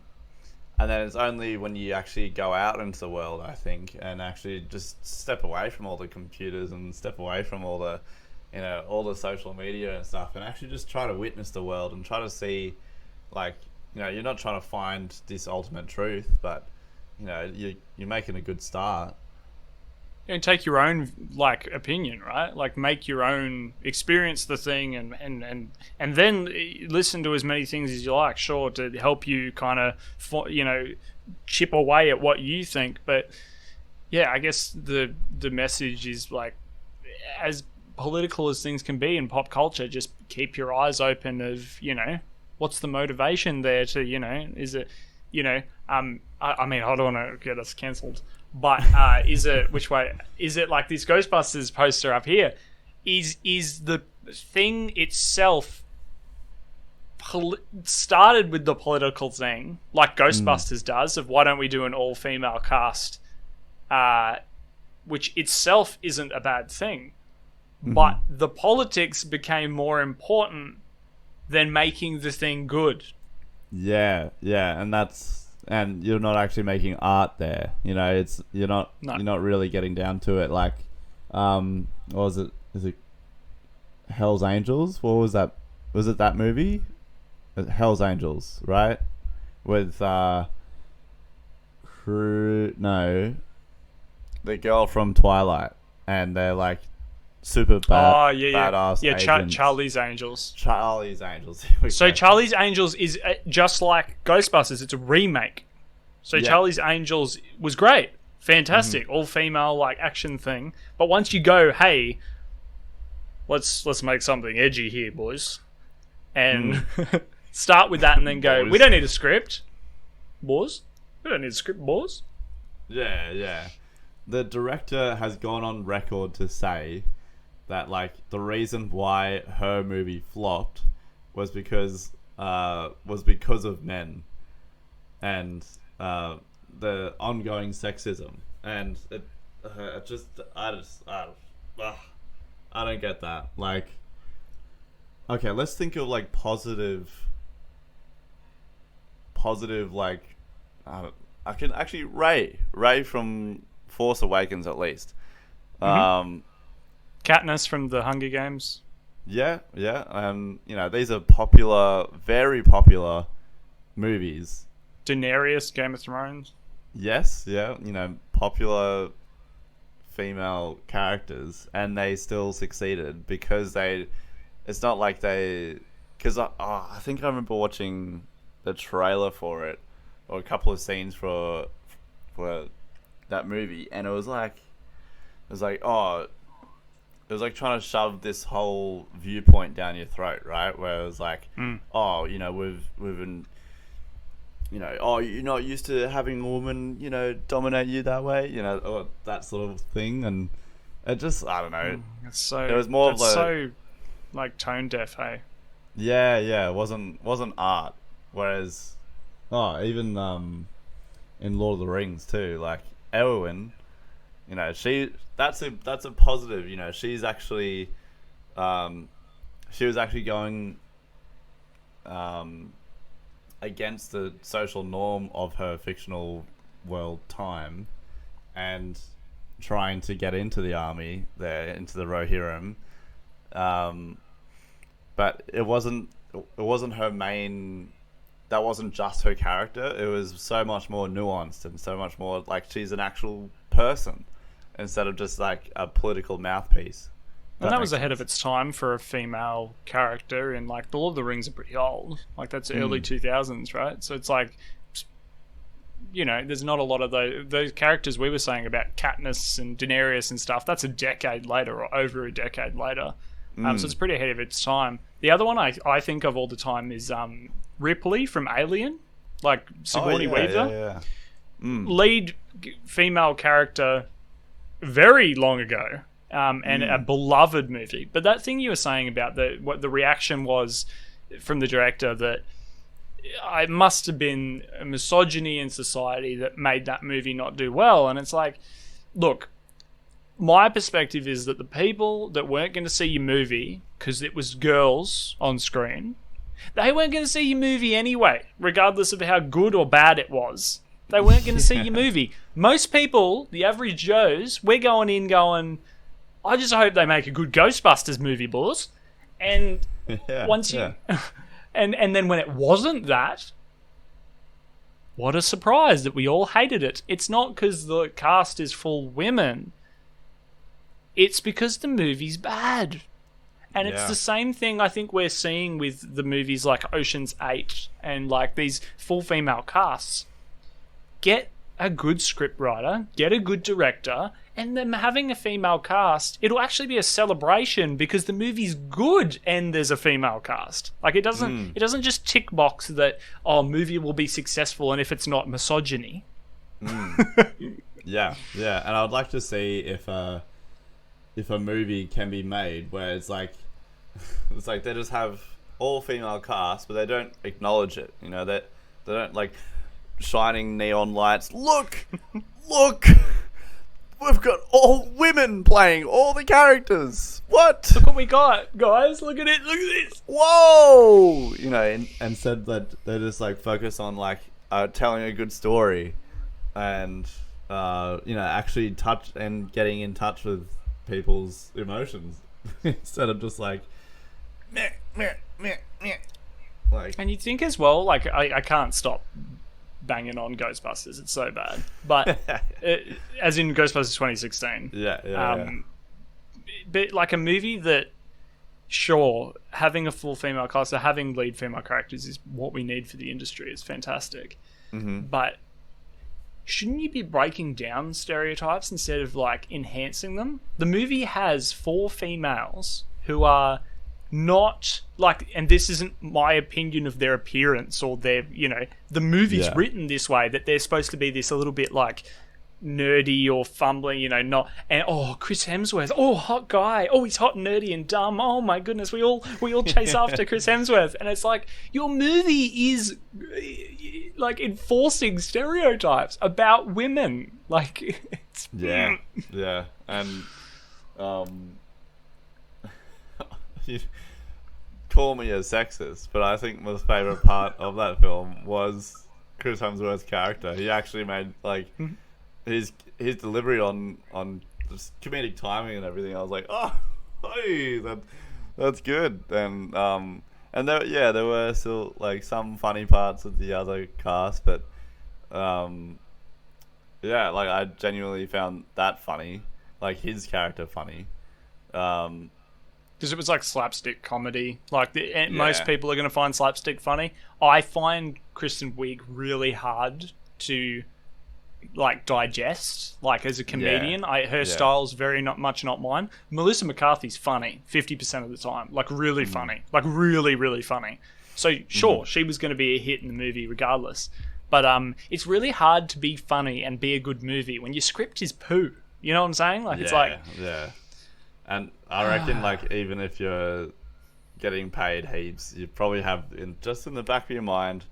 it's only when you actually go out into the world, I think, and actually just step away from all the computers and step away from all the, all the social media and stuff, and actually just try to witness the world and try to see, like, you're not trying to find this ultimate truth, but you're making a good start. And take your own opinion, right? Like, make your own, experience the thing, and then listen to as many things as you like, sure, to help you kind of chip away at what you think. But yeah, I guess the message is, like, as political as things can be in pop culture, just keep your eyes open of what's the motivation there to is it I mean, I don't want to get us cancelled. But is it, which way is it, like this Ghostbusters poster up here? Is the thing itself started with the political thing, like Ghostbusters does, of why don't we do an all-female cast, which itself isn't a bad thing, but the politics became more important than making the thing good. Yeah, and you're not actually making art there. You're not really getting down to it. Like, what was it? Is it Hell's Angels? What was that? Was it that movie? Hell's Angels, right? With no, the girl from Twilight, and they're like super bad, badass. Yeah, Charlie's Angels. Charlie's Angels. So Charlie's Angels is just like Ghostbusters. It's a remake. So yeah. Charlie's Angels was great, fantastic, all female like action thing. But once you go, hey, let's make something edgy here, boys, and start with that, and then go. We don't need a script, boys. We don't need a script, boys. Yeah. The director has gone on record to say that, like, the reason why her movie flopped was because of men and the ongoing sexism, and I don't get that. Like, okay, let's think of like positive like I can actually Ray from Force Awakens, at least. Katniss from the Hunger Games. Yeah. These are popular, very popular movies. Daenerys, Game of Thrones. yes, yeah, popular female characters, and they still succeeded because they. It's not like they, because I think I remember watching the trailer for it, or a couple of scenes for that movie, and it was like trying to shove this whole viewpoint down your throat, right? Where it was like, oh, we've been, oh, you're not used to having a woman, dominate you that way, or that sort of thing, and it just, I don't know. It's so. It was more of it's a so, like, tone deaf. Hey. yeah, it wasn't art. Whereas, even in Lord of the Rings too, like Eowyn, that's a positive. She was actually going against the social norm of her fictional world time, and trying to get into the army there, into the Rohirrim. But it wasn't her main. That wasn't just her character. It was so much more nuanced and so much more like she's an actual person instead of just like a political mouthpiece. And that was ahead of its time for a female character, and like the Lord of the Rings are pretty old. Like that's early 2000s, right? So it's like, there's not a lot of those characters we were saying about Katniss and Daenerys and stuff. That's a decade later or over a decade later. So it's pretty ahead of its time. The other one I think of all the time is Ripley from Alien, like Sigourney Weaver. Lead female character very long ago. And a beloved movie. But that thing you were saying about what the reaction was from the director, that it must have been a misogyny in society that made that movie not do well. And it's like, look, my perspective is that the people that weren't going to see your movie because it was girls on screen, they weren't going to see your movie anyway, regardless of how good or bad it was. They weren't going to see your movie. Most people, the average Joes, we're going in going, I just hope they make a good Ghostbusters movie, boys. And once you... And then when it wasn't that, what a surprise that we all hated it. It's not because the cast is full women. It's because the movie's bad. And it's the same thing I think we're seeing with the movies like Ocean's 8 and like these full female casts. Get a good script writer, get a good director, and them having a female cast, it'll actually be a celebration because the movie's good and there's a female cast. Like it doesn't just tick box that movie will be successful and if it's not misogyny. Yeah, and I'd like to see if a movie can be made where it's like they just have all female cast, but they don't acknowledge it. They don't like shining neon lights. Look, we've got all women playing all the characters. What? Look what we got, guys. Look at it. Look at this. Whoa! Instead that they just like focus on like telling a good story, and actually touch and getting in touch with people's emotions instead of just like meh, meh, meh, meh. Like. And you'd think as well, like I can't stop banging on Ghostbusters. It's so bad, but as in Ghostbusters 2016. Yeah. But like a movie that, sure, having a full female cast or having lead female characters is what we need for the industry. It's fantastic, but shouldn't you be breaking down stereotypes instead of like enhancing them? The movie has 4 females who are not like, and this isn't my opinion of their appearance or their, the movie's written this way that they're supposed to be this a little bit like nerdy or fumbling, not, and Chris Hemsworth, hot guy, he's hot, nerdy and dumb, oh my goodness, we all chase after Chris Hemsworth, and it's like your movie is like enforcing stereotypes about women, like it's and you call me a sexist, but I think my favorite part of that film was Chris Hemsworth's character. He actually made like his delivery on just comedic timing and everything. I was like, hey, that's good. And there were still like some funny parts of the other cast, but Yeah, like I genuinely found that funny, like his character funny. Um, Because it was like slapstick comedy. Like most yeah, people are going to find slapstick funny. I find Kristen Wiig really hard to like digest. Like as a comedian, her yeah, style's very not mine. Melissa McCarthy's funny 50% of the time. Like really funny. Like really really funny. So sure, she was going to be a hit in the movie regardless. But it's really hard to be funny and be a good movie when your script is poo. You know what I'm saying? Like it's like yeah. And I reckon, like, even if you're getting paid heaps, you probably have in the back of your mind,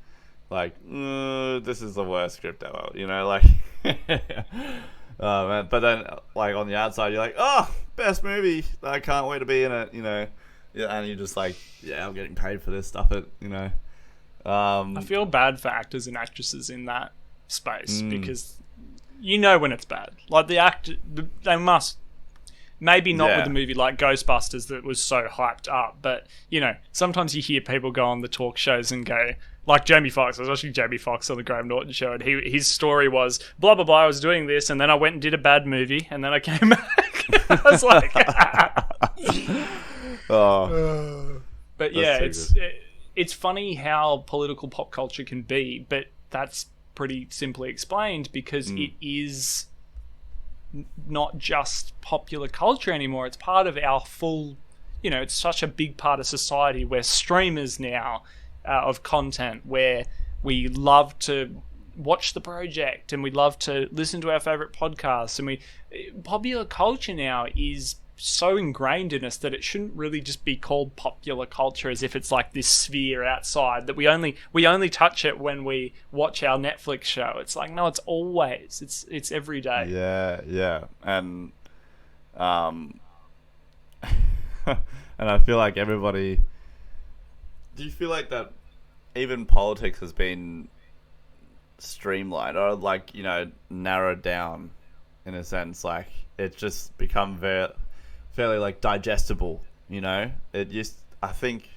like, this is the worst script ever. You know, like, man. But then, like, on the outside, you're like, oh, best movie. I can't wait to be in it. You know, yeah, and you're just like, yeah, I'm getting paid for this stuff. You know. I feel bad for actors and actresses in that space because you know when it's bad. Like they must. Maybe not with a movie like Ghostbusters that was so hyped up, but, you know, sometimes you hear people go on the talk shows and go, like Jamie Foxx. I was watching Jamie Foxx on the Graham Norton show, and his story was, blah, blah, blah, I was doing this, and then I went and did a bad movie, and then I came back. I was like... But yeah, it's funny how political pop culture can be, but that's pretty simply explained because it is... not just popular culture anymore. It's part of our full, you know, it's such a big part of society. We're streamers now of content where we love to watch The Project and we love to listen to our favorite podcasts, and popular culture now is so ingrained in us that it shouldn't really just be called popular culture as if it's like this sphere outside that we only touch it when we watch our Netflix show. It's like, no, it's always, it's every day. Yeah, and and I feel like everybody. Do you feel like that even politics has been streamlined or, like, you know, narrowed down in a sense? Like it's just become fairly like digestible, you know? It used, I think,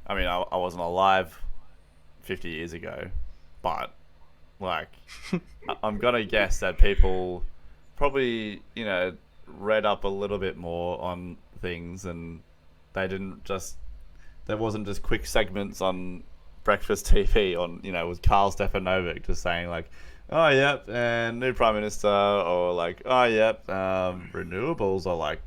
I mean, I wasn't alive 50 years ago, but like I'm gonna guess that people probably, you know, read up a little bit more on things, and there wasn't just quick segments on breakfast TV on, you know, with Carl Stefanovic just saying like, oh yep, and new prime minister, or like, oh yep, renewables are like,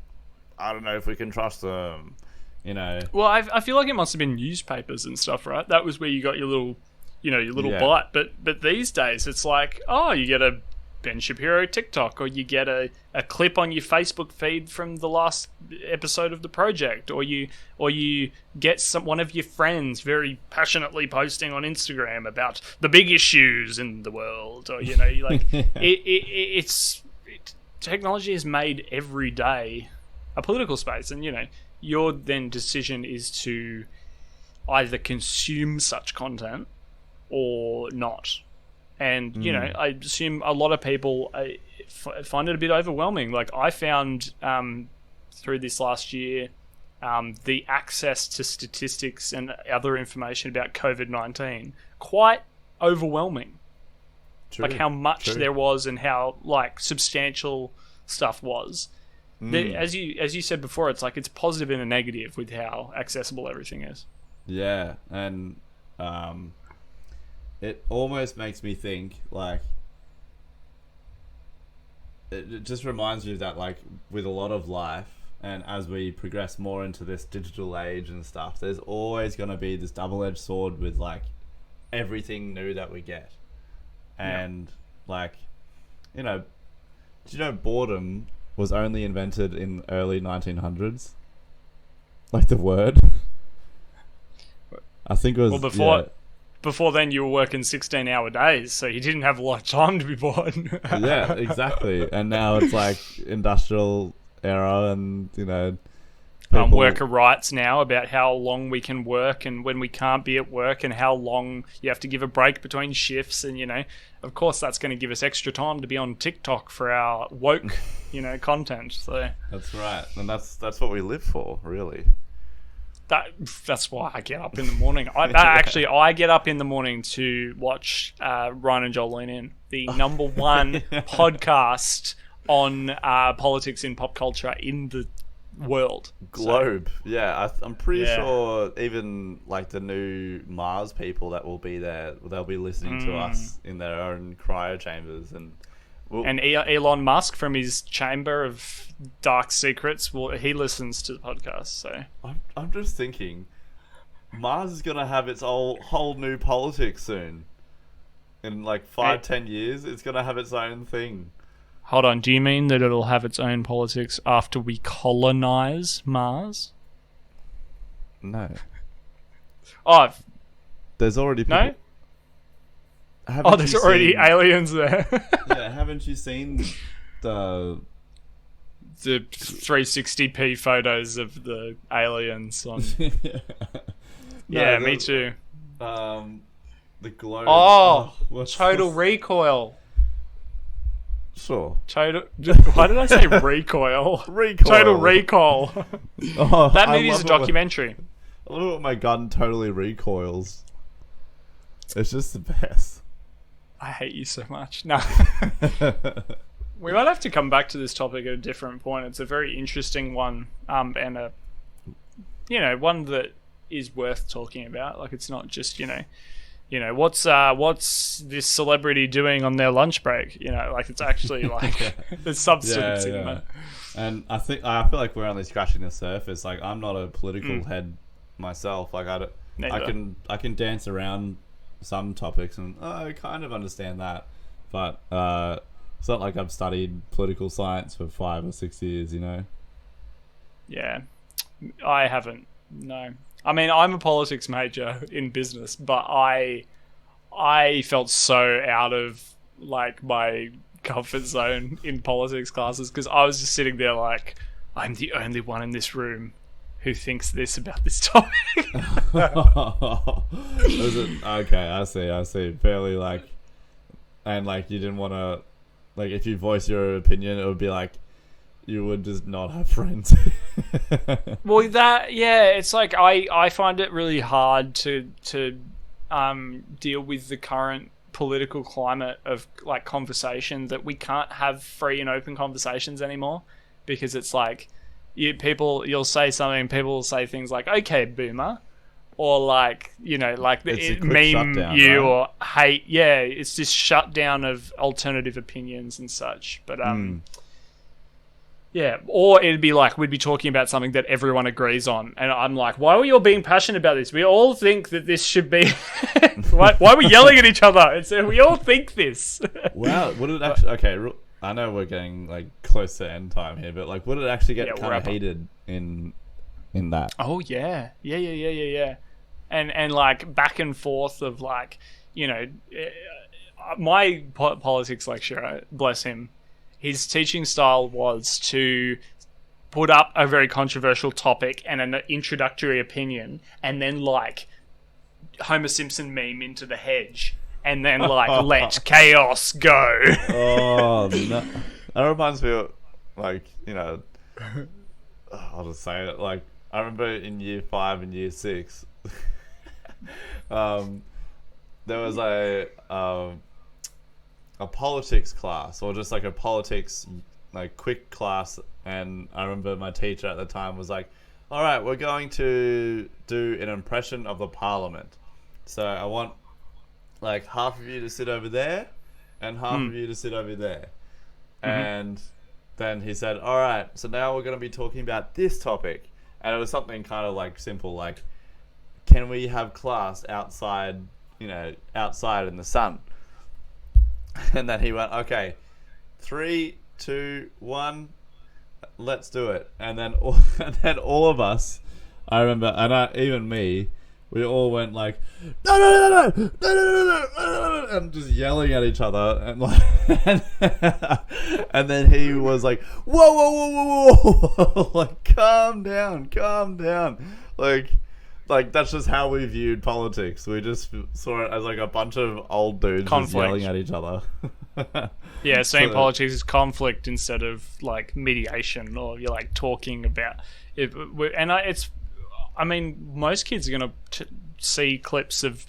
I don't know if we can trust them, you know. Well, I feel like it must have been newspapers and stuff, right? That was where you got your little, you know, your little bite. But these days, it's like, oh, you get a Ben Shapiro TikTok, or you get a clip on your Facebook feed from the last episode of The Project, or you get one of your friends very passionately posting on Instagram about the big issues in the world, or, you know, like technology has made every day a political space, and, you know, your then decision is to either consume such content or not. And, you know, I assume a lot of people find it a bit overwhelming. Like I found through this last year, the access to statistics and other information about COVID-19 quite overwhelming. True, like how much there was and how like substantial stuff was. As you said before, it's like it's positive and a negative with how accessible everything is. Yeah, and it almost makes me think like it just reminds me of that, like with a lot of life, and as we progress more into this digital age and stuff, there's always going to be this double-edged sword with like everything new that we get, and like, you know, do you know boredom was only invented in early 1900s? Like the word. I think it was... Well, before then you were working 16-hour days, so you didn't have a lot of time to be bored. Yeah, exactly. And now it's like industrial era, and, you know... Worker rights now about how long we can work and when we can't be at work, and how long you have to give a break between shifts, and, you know, of course that's going to give us extra time to be on TikTok for our woke, you know, content. So that's right, and that's what we live for, really. That's why I get up in the morning. I get up in the morning to watch Ryan and Joel Lean In, the number one podcast on politics in pop culture in the world. Globe. Yeah, I'm pretty sure even like the new Mars people that will be there, they'll be listening to us in their own cryo chambers. And Elon Musk from his chamber of dark secrets, he listens to the podcast. So I'm just thinking, Mars is gonna have its whole new politics soon. In like 5-10 years, it's gonna have its own thing. Hold on, do you mean that it'll have its own politics after we colonize Mars? No. Oh, there's already people. No. There's already aliens there. Yeah, haven't you seen the 360p photos of the aliens on? Me too. The globe. Total Recoil. Sure. Why did I say recoil? Total Recall. That movie is a documentary. I love it when my gun totally recoils. It's just the best. I hate you so much. No. We might have to come back to this topic at a different point. It's a very interesting one, and one that is worth talking about. Like, it's not just what's this celebrity doing on their lunch break? Like, it's actually like there's substance in that. And I feel like we're only scratching the surface. Like, I'm not a political head myself. Like, I can dance around some topics and I kind of understand that, but it's not like I've studied political science for 5 or 6 years. Yeah, I haven't. No. I mean, I'm a politics major in business, but I felt so out of like my comfort zone in politics classes because I was just sitting there like, I'm the only one in this room who thinks this about this topic. Okay, I see. Fairly like, and like you didn't want to, like if you voice your opinion, it would be like, you would just not have friends. Well, it's like I find it really hard to deal with the current political climate of like conversation that we can't have free and open conversations anymore, because it's like you'll say something, people will say things like "Okay, boomer," or like meme you, right? Or hate. Yeah, it's this shutdown of alternative opinions and such. But yeah, or it'd be like we'd be talking about something that everyone agrees on, and I'm like, why are we all being passionate about this? We all think that this should be. why are we yelling at each other? And so we all think this. Wow, would it actually? Okay, I know we're getting like close to end time here, but like, would it actually get kind of heated in that? Oh yeah, and like back and forth of like, my politics lecturer, bless him. His teaching style was to put up a very controversial topic and an introductory opinion, and then like Homer Simpson meme into the hedge, and then like let chaos go. Oh, no. That reminds me of like, I'll just say it. Like, I remember in year 5 and year 6, there was a politics class, or just like a politics like quick class, and I remember my teacher at the time was like, all right, we're going to do an impression of the parliament, so I want like half of you to sit over there and half of you to sit over there. And then he said, all right, so now we're going to be talking about this topic, and it was something kind of like simple, like, can we have class outside in the sun? And then he went, okay, 3, 2, 1, let's do it. And then all of us, I remember, and even me, we all went like, no, and just yelling at each other, and like, and then he was like, whoa, like, calm down, like that's just how we viewed politics. We just saw it as like a bunch of old dudes just yelling at each other. Yeah, saying politics is conflict instead of like mediation, or you're like talking about it. And I mean, most kids are going to see clips of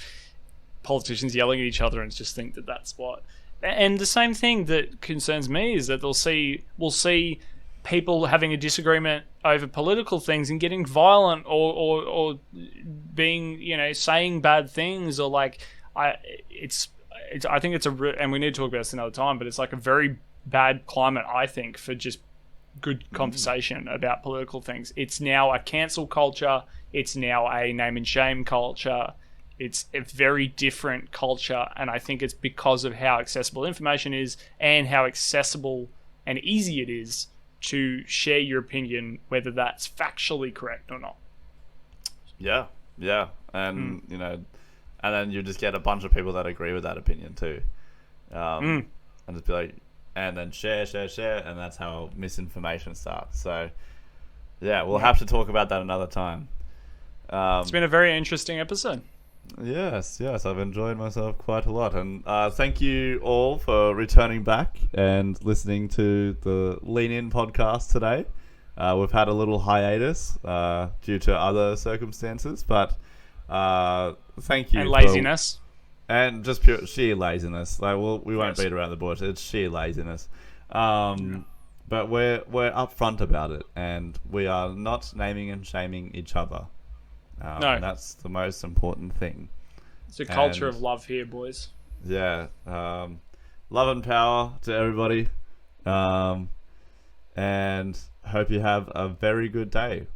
politicians yelling at each other and just think that that's what. And the same thing that concerns me is that we'll see people having a disagreement over political things and getting violent or being, saying bad things, or like I think it's and we need to talk about this another time, but it's like a very bad climate, I think, for just good conversation about political things. It's now a cancel culture. It's now a name and shame culture. It's a very different culture, and I think it's because of how accessible information is and how accessible and easy it is to share your opinion, whether that's factually correct or not. Yeah, and and then you just get a bunch of people that agree with that opinion too, and just be like, and then share, and that's how misinformation starts. So, yeah, we'll have to talk about that another time. It's been a very interesting episode. Yes, I've enjoyed myself quite a lot, and thank you all for returning back and listening to the Lean In podcast today. We've had a little hiatus due to other circumstances, but thank you. And laziness. And just pure sheer laziness. Like, we won't beat around the bush. It's sheer laziness. But we're upfront about it, and we are not naming and shaming each other. No, that's the most important thing. It's a culture of love here, boys. Yeah, love and power to everybody, and hope you have a very good day.